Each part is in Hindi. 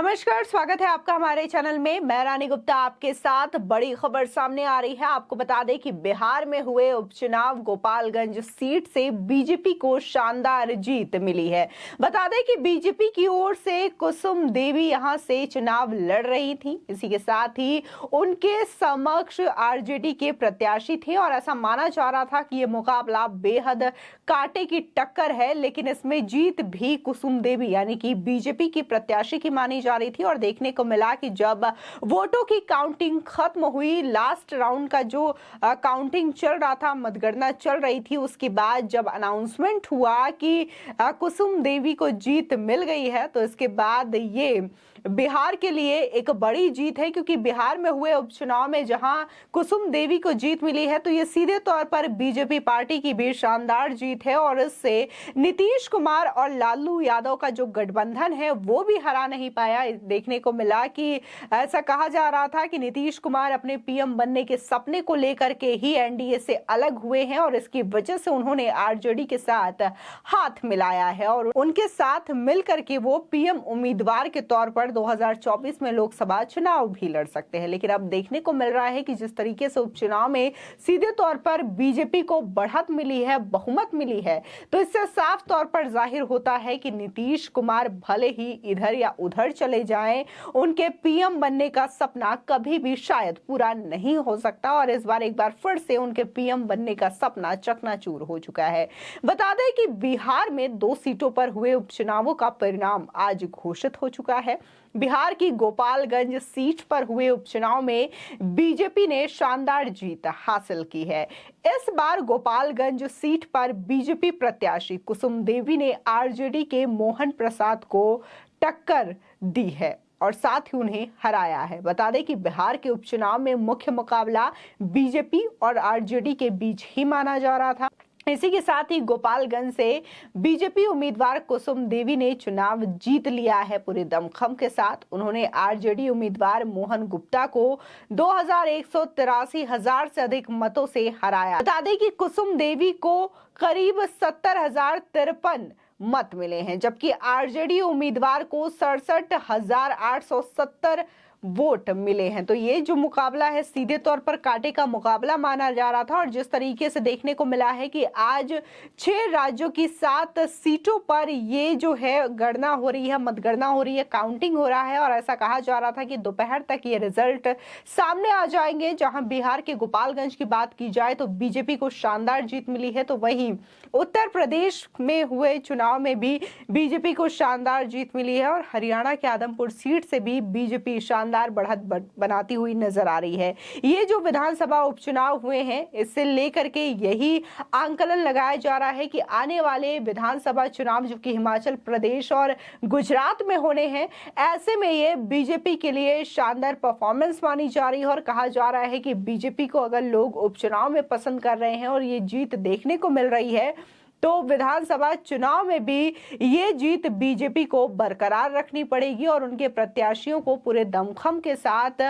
नमस्कार, स्वागत है आपका हमारे चैनल में। मैं रानी गुप्ता आपके साथ। बड़ी खबर सामने आ रही है। आपको बता दें कि बिहार में हुए उपचुनाव गोपालगंज सीट से बीजेपी को शानदार जीत मिली है। बता दें कि बीजेपी की ओर से कुसुम देवी यहां से चुनाव लड़ रही थी। इसी के साथ ही उनके समक्ष आरजेडी के प्रत्याशी थे और ऐसा माना जा रहा था कि ये मुकाबला बेहद कांटे की टक्कर है, लेकिन इसमें जीत भी कुसुम देवी यानी कि बीजेपी की प्रत्याशी की मानी जा रही थी। और देखने को मिला कि जब वोटों की काउंटिंग खत्म हुई, लास्ट राउंड का जो काउंटिंग चल रहा था, मतगणना चल रही थी, उसके बाद जब अनाउंसमेंट हुआ कि कुसुम देवी को जीत मिल गई है, तो इसके बाद ये बिहार के लिए एक बड़ी जीत है। क्योंकि बिहार में हुए उपचुनाव में जहां कुसुम देवी को जीत मिली है, तो ये सीधे तौर पर बीजेपी पार्टी की भी शानदार जीत है और इससे नीतीश कुमार और लालू यादव का जो गठबंधन है वो भी हरा नहीं पाया। देखने को मिला कि ऐसा कहा जा रहा था कि नीतीश कुमार अपने पीएम बनने के सपने को लेकर के ही एनडीए से अलग हुए हैं और इसकी वजह से उन्होंने आरजेडी के साथ हाथ मिलाया है और उनके साथ मिलकर के वो पीएम उम्मीदवार के तौर पर 2024 में लोकसभा चुनाव भी लड़ सकते हैं। लेकिन अब देखने को मिल रहा है कि जिस तरीके से उपचुनाव में सीधे तौर पर बीजेपी को बढ़त मिली है, बहुमत मिली है, तो इससे साफ तौर पर जाहिर होता है कि नीतीश कुमार भले ही इधर या उधर चले जाएं, उनके पीएम बनने का सपना कभी भी शायद पूरा नहीं हो सकता और इस बार एक बार फिर से उनके पीएम बनने का सपना चकनाचूर हो चुका है। बता दें कि बिहार में 2 सीटों पर हुए उपचुनावों का परिणाम आज घोषित हो चुका है। बिहार की गोपालगंज सीट पर हुए उपचुनाव में बीजेपी ने शानदार जीत हासिल की है। इस बार गोपालगंज सीट पर बीजेपी प्रत्याशी कुसुम देवी ने आरजेडी के मोहन प्रसाद को टक्कर दी है और साथ ही उन्हें हराया है। बता दें कि बिहार के उपचुनाव में मुख्य मुकाबला बीजेपी और आरजेडी के बीच ही माना जा रहा था। इसी के साथ ही गोपालगंज से बीजेपी उम्मीदवार कुसुम देवी ने चुनाव जीत लिया है पूरे दमखम के साथ। उन्होंने आरजेडी उम्मीदवार मोहन गुप्ता को 2,183,000 से अधिक मतों से हराया। बता दें कि कुसुम देवी को करीब 70,053 मत मिले हैं, जबकि आरजेडी उम्मीदवार को 67,870 वोट मिले हैं। तो ये जो मुकाबला है सीधे तौर पर कांटे का मुकाबला माना जा रहा था और जिस तरीके से देखने को मिला है कि आज 6 राज्यों की 7 सीटों पर ये जो है गणना हो रही है, मतगणना हो रही है, काउंटिंग हो रहा है और ऐसा कहा जा रहा था कि दोपहर तक ये रिजल्ट सामने आ जाएंगे। जहां बिहार के गोपालगंज की बात की जाए तो बीजेपी को शानदार जीत मिली है, तो वहीं उत्तर प्रदेश में हुए चुनाव में भी बीजेपी को शानदार जीत मिली है और हरियाणा के आदमपुर सीट से भी बीजेपी शानदार बढ़त बनाती हुई नजर आ रही है। ये जो विधानसभा उपचुनाव हुए हैं, इससे लेकर के यही आंकलन लगाया जा रहा है कि आने वाले विधानसभा चुनाव जो कि हिमाचल प्रदेश और गुजरात में होने हैं, ऐसे में ये बीजेपी के लिए शानदार परफॉर्मेंस मानी जा रही है और कहा जा रहा है कि बीजेपी को अगर लोग उपचुनाव में पसंद कर रहे हैं और ये जीत देखने को मिल रही है, तो विधानसभा चुनाव में भी ये जीत बीजेपी को बरकरार रखनी पड़ेगी और उनके प्रत्याशियों को पूरे दमखम के साथ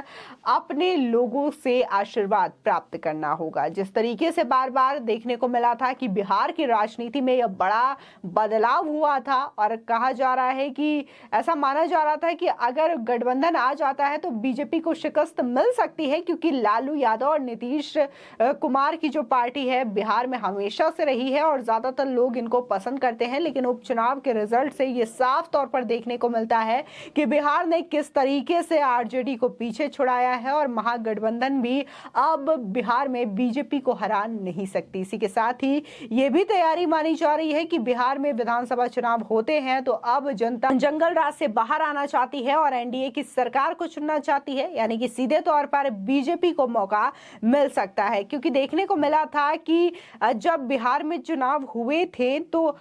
अपने लोगों से आशीर्वाद प्राप्त करना होगा। जिस तरीके से बार बार देखने को मिला था कि बिहार की राजनीति में यह बड़ा बदलाव हुआ था और कहा जा रहा है कि ऐसा माना जा रहा था कि अगर गठबंधन आ जाता है तो बीजेपी को शिकस्त मिल सकती है, क्योंकि लालू यादव और नीतीश कुमार की जो पार्टी है बिहार में हमेशा से रही है और ज्यादा लोग इनको पसंद करते हैं। लेकिन उपचुनाव के रिजल्ट से ये साफ तौर पर देखने को मिलता है कि बिहार ने किस तरीके से आरजेडी को पीछे छुड़ाया है और महागठबंधन भी अब बिहार में बीजेपी को हरा नहीं सकती। इसी के साथ ही ये भी तैयारी मानी जा रही है कि बिहार में विधानसभा चुनाव होते हैं तो अब जनता जंगल राज से बाहर आना चाहती है और एनडीए की सरकार को चुनना चाहती है, यानी कि सीधे तौर पर बीजेपी को मौका मिल सकता है। क्योंकि देखने को मिला था कि जब बिहार में चुनाव हुए थे तो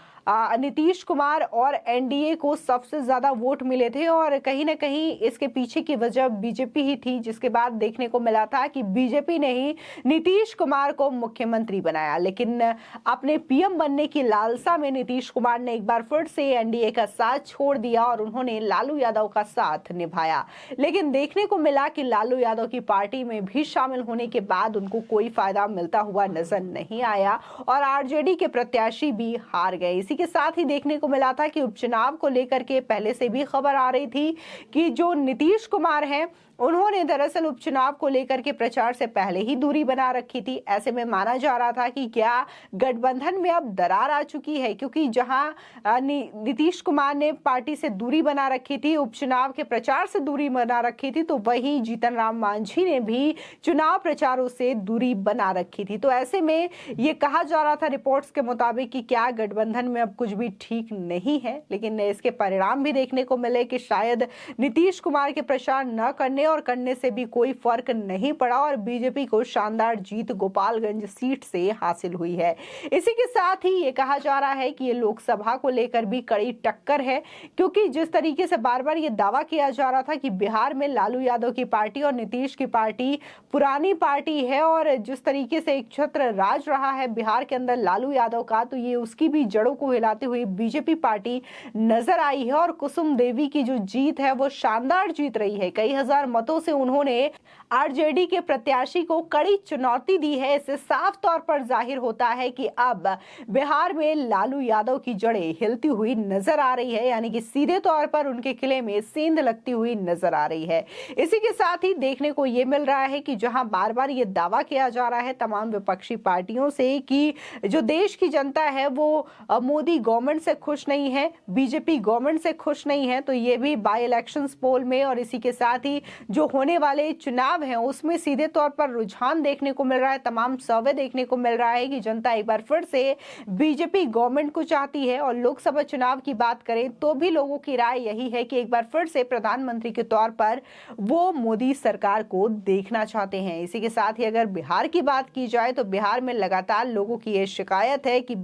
नीतीश कुमार और एनडीए को सबसे ज्यादा वोट मिले थे और कहीं ना कहीं इसके पीछे की वजह बीजेपी ही थी, जिसके बाद देखने को मिला था कि बीजेपी ने ही नीतीश कुमार को मुख्यमंत्री बनाया। लेकिन अपने पीएम बनने की लालसा में नीतीश कुमार ने एक बार फिर से एनडीए का साथ छोड़ दिया और उन्होंने लालू यादव का साथ निभाया। लेकिन देखने को मिला कि लालू यादव की पार्टी में भी शामिल होने के बाद उनको कोई फायदा मिलता हुआ नजर नहीं आया और आरजेडी के प्रत्याशी प्रत्याशी भी हार गए। इसी के साथ ही देखने को मिला था कि उपचुनाव को लेकर के पहले से भी खबर आ रही थी कि जो नीतीश कुमार हैं उन्होंने दरअसल उपचुनाव को लेकर के प्रचार से पहले ही दूरी बना रखी थी। ऐसे में माना जा रहा था कि क्या गठबंधन में अब दरार आ चुकी है, क्योंकि जहां नीतीश कुमार ने पार्टी से दूरी बना रखी थी, उपचुनाव के प्रचार से दूरी बना रखी थी, तो वहीं जीतन राम मांझी ने भी चुनाव प्रचारों से दूरी बना रखी थी। तो ऐसे में ये कहा जा रहा था रिपोर्ट्स के मुताबिक कि क्या गठबंधन में अब कुछ भी ठीक नहीं है, लेकिन इसके परिणाम भी देखने को मिले कि शायद नीतीश कुमार के प्रचार न करने और करने से भी कोई फर्क नहीं पड़ा और बीजेपी को शानदार जीत गोपालगंज सीट से हासिल हुई है। इसी के साथ ही ये कहा जा रहा है कि ये लोकसभा को लेकर भी कड़ी टक्कर है, क्योंकि जिस तरीके से बार बार ये दावा किया जा रहा था कि बिहार में लालू यादव की पार्टी और नीतीश की पार्टी पुरानी पार्टी है और जिस तरीके से एक छत्र राज रहा है बिहार के अंदर लालू यादव का, तो ये उसकी भी जड़ों को हिलाते हुए बीजेपी पार्टी नजर आई है। और कुसुम देवी की जो जीत है वो शानदार जीत रही है। कई हजार मतों से उन्होंने आरजेडी के प्रत्याशी को कड़ी चुनौती दी है। इससे साफ तौर पर जाहिर होता है कि अब बिहार में लालू यादव की जड़ें हिलती हुई नजर आ रही है, यानी कि सीधे तौर पर उनके किले में सेंध लगती हुई नजर आ रही है। इसी के साथ ही देखने को यह मिल रहा है कि जहां बार बार ये दावा किया जा रहा है तमाम विपक्षी पार्टियों से कि जो देश की जनता है वो मोदी गवर्नमेंट से खुश नहीं है, बीजेपी गवर्नमेंट से खुश नहीं है, तो ये भी बाई इलेक्शंस पोल में और इसी के साथ ही जो होने वाले चुनाव हैं उसमें सीधे तौर पर रुझान देखने को मिल रहा है। तमाम सर्वे देखने को मिल रहा है कि जनता एक बार फिर से बीजेपी गवर्नमेंट को चाहती है। और लोकसभा चुनाव की बात करें तो भी लोगों की राय यही है कि एक बार फिर से प्रधानमंत्री के तौर पर वो मोदी सरकार को देखना चाहते हैं। इसी के साथ ही अगर बिहार की बात की जाए तो बिहार में लगातार लोगों की ये शिकायत है कि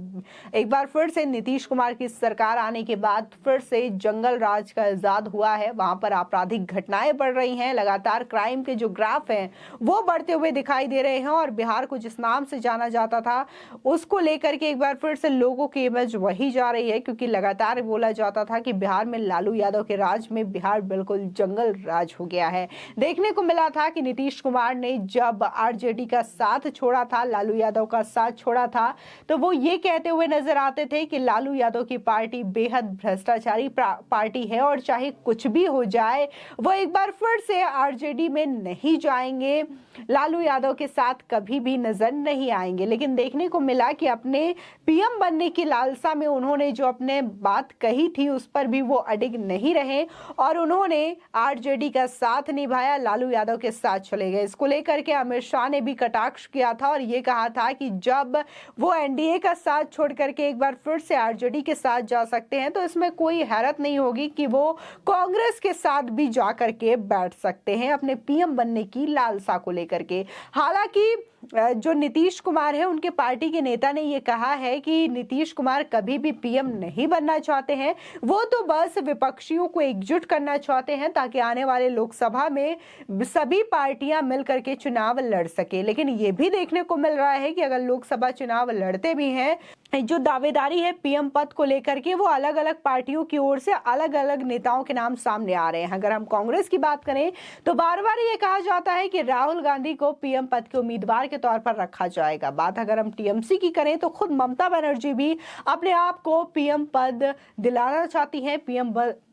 एक बार फिर से नीतीश कुमार की सरकार आने के बाद फिर से जंगल राज का इजाद हुआ है। वहां पर आपराधिक घटनाएं बढ़ रही हैं, लगातार क्राइम के जो ग्राफ हैं वो बढ़ते हुए दिखाई दे रहे हैं और बिहार को जिस नाम से जाना जाता था उसको लेकर के एक बार फिर से लोगों की इमेज वही जा रही है, क्योंकि लगातार बोला जाता था कि बिहार में लालू यादव के राज में बिहार बिल्कुल जंगल राज हो गया है। देखने को मिला था कि नीतीश कुमार ने जब आरजेडी का साथ छोड़ा था, लालू यादव का साथ छोड़ा था, तो वो ये कहते हुए नजर आते थे कि लालू यादव की पार्टी बेहद भ्रष्टाचारी पार्टी है और चाहे कुछ भी हो जाए वो एक बार फिर से आरजेडी में नहीं जाएंगे, लालू यादव के साथ कभी भी नजर नहीं आएंगे। लेकिन देखने को मिला कि अपने पीएम बनने की लालसा में उन्होंने जो अपने बात कही थी उस पर भी वो अडिग नहीं रहे और उन्होंने आरजेडी का साथ निभाया, लालू यादव के साथ चले गए। इसको लेकर के अमित शाह ने भी कटाक्ष किया था और ये कहा था कि जब वो एनडीए का साथ छोड़ करके एक बार फिर से आरजेडी के साथ जा सकते हैं तो इसमें कोई हैरत नहीं होगी कि वो कांग्रेस के साथ भी जा करके बैठ सकते हैं अपने पीएम बनने की लालसा को लेकर के। हालांकि जो नीतीश कुमार है उनके पार्टी के नेता ने ये कहा है कि नीतीश कुमार कभी भी पीएम नहीं बनना चाहते हैं, वो तो बस विपक्षियों को एकजुट करना चाहते हैं ताकि आने वाले लोकसभा में सभी पार्टियां मिलकर के चुनाव लड़ सके। लेकिन ये भी देखने को मिल रहा है कि अगर लोकसभा चुनाव लड़ते भी हैं, जो दावेदारी है पीएम पद को लेकर के वो अलग अलग पार्टियों की ओर से अलग अलग नेताओं के नाम सामने आ रहे हैं। अगर हम कांग्रेस की बात करें तो बार बार ये कहा जाता है कि राहुल गांधी को पीएम पद के उम्मीदवार के तौर पर रखा जाएगा। बात अगर हम टीएमसी की करें तो खुद ममता बनर्जी भी अपने आप को पीएम पद दिलाना चाहती हैं,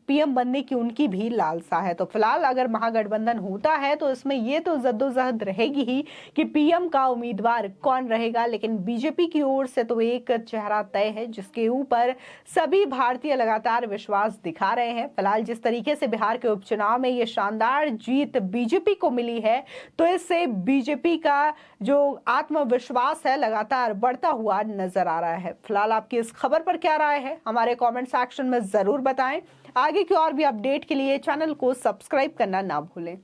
पीएम बनने की उनकी भी लालसा है। तो फिलहाल अगर महागठबंधन होता है तो इसमें ये तो जद्दोजहद रहेगी ही कि पीएम का उम्मीदवार कौन रहेगा, लेकिन बीजेपी की ओर से तो एक चेहरा तय है जिसके ऊपर सभी भारतीय लगातार विश्वास दिखा रहे हैं। फिलहाल जिस तरीके से बिहार के उपचुनाव में ये शानदार जीत बीजेपी को मिली है तो इससे बीजेपी का जो आत्मविश्वास है लगातार बढ़ता हुआ नजर आ रहा है। फिलहाल आपकी इस खबर पर क्या राय है हमारे कमेंट सेक्शन में जरूर बताएं। आगे की और भी अपडेट के लिए चैनल को सब्सक्राइब करना ना भूलें।